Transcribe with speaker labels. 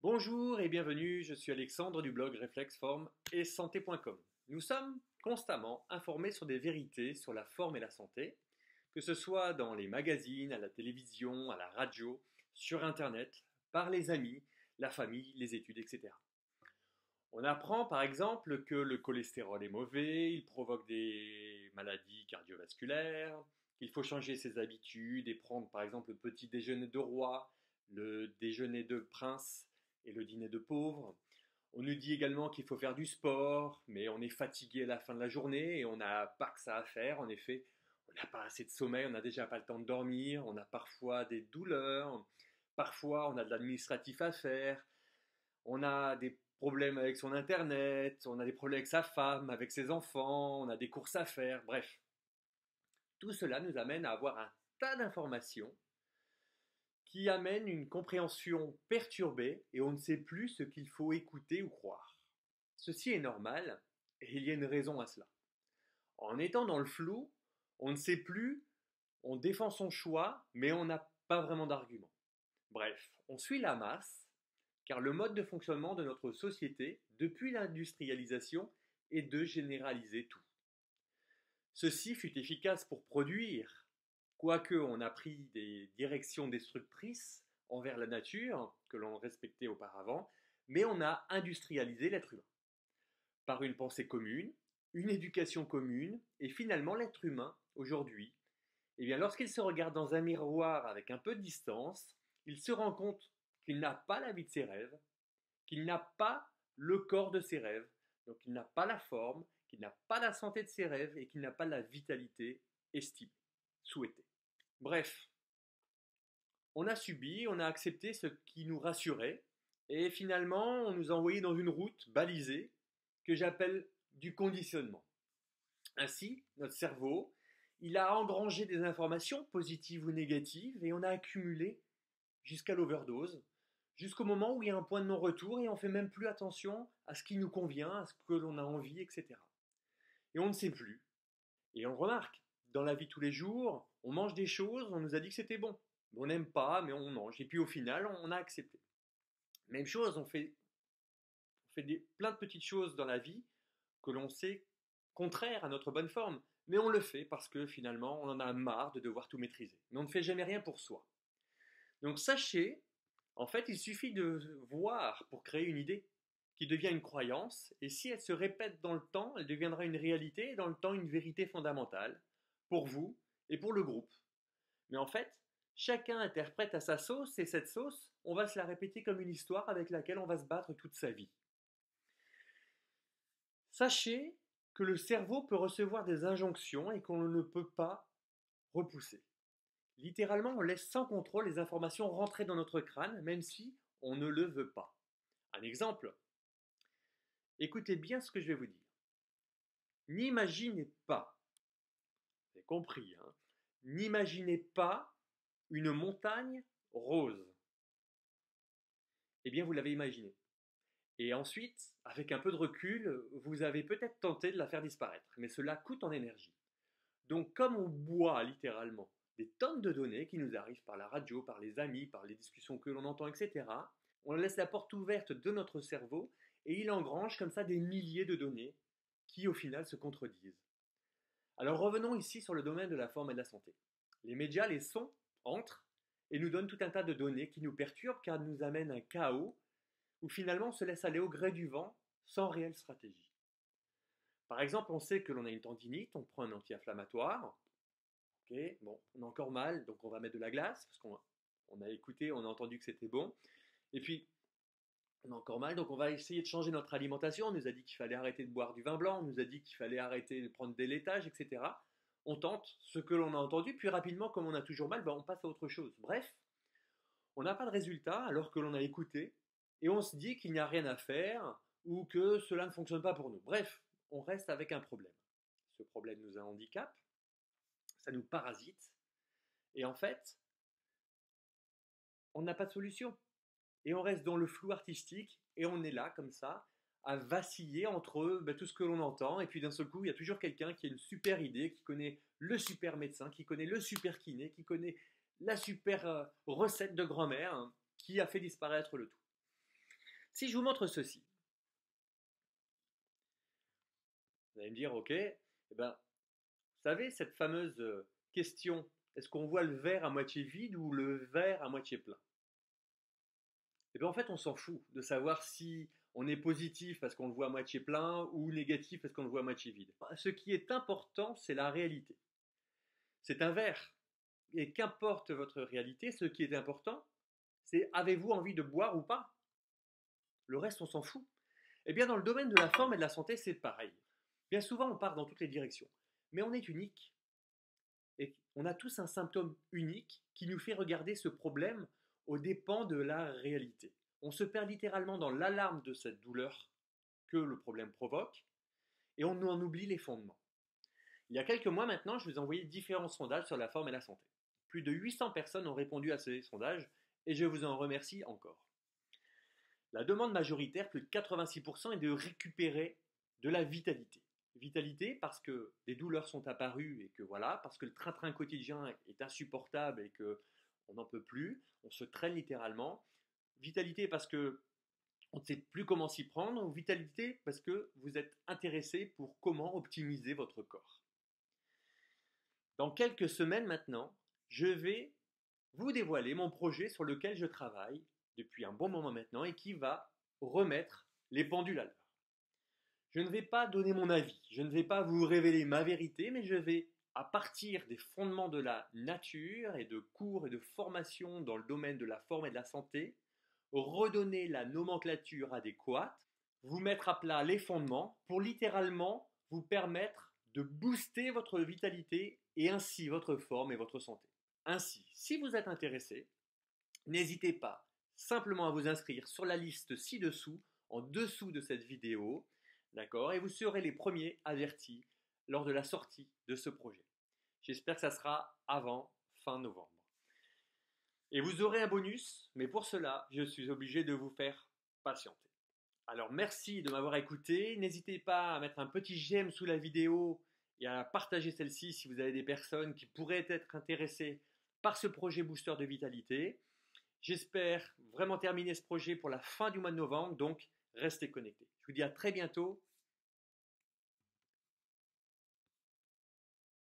Speaker 1: Bonjour et bienvenue, je suis Alexandre du blog Réflexforme et santé.com. Nous sommes constamment informés sur des vérités sur la forme et la santé, que ce soit dans les magazines, à la télévision, à la radio, sur Internet, par les amis, la famille, les études, etc. On apprend par exemple que le cholestérol est mauvais, il provoque des maladies cardiovasculaires, qu'il faut changer ses habitudes et prendre par exemple le petit déjeuner de roi, le déjeuner de prince et le dîner de pauvre. On nous dit également qu'il faut faire du sport, mais on est fatigué à la fin de la journée et on n'a pas que ça à faire. En effet, on n'a pas assez de sommeil, on n'a déjà pas le temps de dormir, on a parfois des douleurs, parfois on a de l'administratif à faire, on a des problèmes avec son internet, on a des problèmes avec sa femme, avec ses enfants, on a des courses à faire, bref. Tout cela nous amène à avoir un tas d'informations qui amènent une compréhension perturbée et on ne sait plus ce qu'il faut écouter ou croire. Ceci est normal et il y a une raison à cela. En étant dans le flou, on ne sait plus, on défend son choix, mais on n'a pas vraiment d'argument. Bref, on suit la masse, car le mode de fonctionnement de notre société, depuis l'industrialisation, est de généraliser tout. Ceci fut efficace pour produire, quoique on a pris des directions destructrices envers la nature, que l'on respectait auparavant, mais on a industrialisé l'être humain. Par une pensée commune, une éducation commune, et finalement l'être humain, aujourd'hui, eh bien, lorsqu'il se regarde dans un miroir avec un peu de distance, il se rend compte qu'il n'a pas la vie de ses rêves, qu'il n'a pas le corps de ses rêves, donc il n'a pas la forme, qu'il n'a pas la santé de ses rêves et qu'il n'a pas la vitalité estimée, souhaitée. Bref, on a subi, on a accepté ce qui nous rassurait et finalement on nous a envoyés dans une route balisée que j'appelle du conditionnement. Ainsi, notre cerveau, il a engrangé des informations positives ou négatives et on a accumulé jusqu'à l'overdose, jusqu'au moment où il y a un point de non-retour et on ne fait même plus attention à ce qui nous convient, à ce que l'on a envie, etc. Et on ne sait plus. Et on le remarque, dans la vie de tous les jours, on mange des choses, on nous a dit que c'était bon. On n'aime pas, mais on mange. Et puis au final, on a accepté. Même chose, on fait plein de petites choses dans la vie que l'on sait contraires à notre bonne forme. Mais on le fait parce que finalement, on en a marre de devoir tout maîtriser. Mais on ne fait jamais rien pour soi. Donc sachez, en fait, il suffit de voir pour créer une idée qui devient une croyance, et si elle se répète dans le temps, elle deviendra une réalité, et dans le temps une vérité fondamentale, pour vous et pour le groupe. Mais en fait, chacun interprète à sa sauce, et cette sauce, on va se la répéter comme une histoire avec laquelle on va se battre toute sa vie. Sachez que le cerveau peut recevoir des injonctions et qu'on ne peut pas repousser. Littéralement, on laisse sans contrôle les informations rentrer dans notre crâne, même si on ne le veut pas. Un exemple, écoutez bien ce que je vais vous dire. N'imaginez pas, vous avez compris, hein, n'imaginez pas une montagne rose. Eh bien, vous l'avez imaginée. Et ensuite, avec un peu de recul, vous avez peut-être tenté de la faire disparaître, mais cela coûte en énergie. Donc, comme on boit littéralement des tonnes de données qui nous arrivent par la radio, par les amis, par les discussions que l'on entend, etc., on laisse la porte ouverte de notre cerveau et il engrange comme ça des milliers de données qui au final se contredisent. Alors revenons ici sur le domaine de la forme et de la santé. Les médias, les sons, entrent et nous donnent tout un tas de données qui nous perturbent car nous amènent un chaos où finalement on se laisse aller au gré du vent sans réelle stratégie. Par exemple, on sait que l'on a une tendinite, on prend un anti-inflammatoire. Ok, bon, on a encore mal, donc on va mettre de la glace, parce qu'on a écouté, on a entendu que c'était bon. Et puis, on a encore mal, donc on va essayer de changer notre alimentation. On nous a dit qu'il fallait arrêter de boire du vin blanc, on nous a dit qu'il fallait arrêter de prendre des laitages, etc. On tente ce que l'on a entendu, puis rapidement, comme on a toujours mal, ben on passe à autre chose. Bref, on n'a pas de résultat alors que l'on a écouté, et on se dit qu'il n'y a rien à faire, ou que cela ne fonctionne pas pour nous. Bref, on reste avec un problème. Ce problème nous handicape, ça nous parasite, et en fait, on n'a pas de solution. Et on reste dans le flou artistique, et on est là, comme ça, à vaciller entre tout ce que l'on entend, et puis d'un seul coup, il y a toujours quelqu'un qui a une super idée, qui connaît le super médecin, qui connaît le super kiné, qui connaît la super recette de grand-mère, hein, qui a fait disparaître le tout. Si je vous montre ceci, vous allez me dire, ok, eh ben, vous savez, cette fameuse question, est-ce qu'on voit le verre à moitié vide ou le verre à moitié plein? Eh bien, en fait, on s'en fout de savoir si on est positif parce qu'on le voit à moitié plein ou négatif parce qu'on le voit à moitié vide. Ce qui est important, c'est la réalité. C'est un verre. Et qu'importe votre réalité, ce qui est important, c'est avez-vous envie de boire ou pas? Le reste, on s'en fout. Eh bien, dans le domaine de la forme et de la santé, c'est pareil. Bien souvent, on part dans toutes les directions. Mais on est unique. Et on a tous un symptôme unique qui nous fait regarder ce problème aux dépens de la réalité. On se perd littéralement dans l'alarme de cette douleur que le problème provoque et on en oublie les fondements. Il y a quelques mois maintenant, je vous ai envoyé différents sondages sur la forme et la santé. Plus de 800 personnes ont répondu à ces sondages et je vous en remercie encore. La demande majoritaire, plus de 86%, est de récupérer de la vitalité. Vitalité parce que des douleurs sont apparues et que voilà, parce que le train-train quotidien est insupportable et que on n'en peut plus, on se traîne littéralement. Vitalité parce que on ne sait plus comment s'y prendre, ou vitalité parce que vous êtes intéressé pour comment optimiser votre corps. Dans quelques semaines maintenant, je vais vous dévoiler mon projet sur lequel je travaille depuis un bon moment maintenant et qui va remettre les pendules à l'heure. Je ne vais pas donner mon avis, je ne vais pas vous révéler ma vérité, mais je vais, à partir des fondements de la nature et de cours et de formations dans le domaine de la forme et de la santé, redonner la nomenclature adéquate, vous mettre à plat les fondements pour littéralement vous permettre de booster votre vitalité et ainsi votre forme et votre santé. Ainsi, si vous êtes intéressé, n'hésitez pas simplement à vous inscrire sur la liste ci-dessous, en dessous de cette vidéo, d'accord? Et vous serez les premiers avertis lors de la sortie de ce projet. J'espère que ça sera avant fin novembre. Et vous aurez un bonus, mais pour cela, je suis obligé de vous faire patienter. Alors merci de m'avoir écouté. N'hésitez pas à mettre un petit j'aime sous la vidéo et à partager celle-ci si vous avez des personnes qui pourraient être intéressées par ce projet booster de vitalité. J'espère vraiment terminer ce projet pour la fin du mois de novembre, donc restez connectés. Je vous dis à très bientôt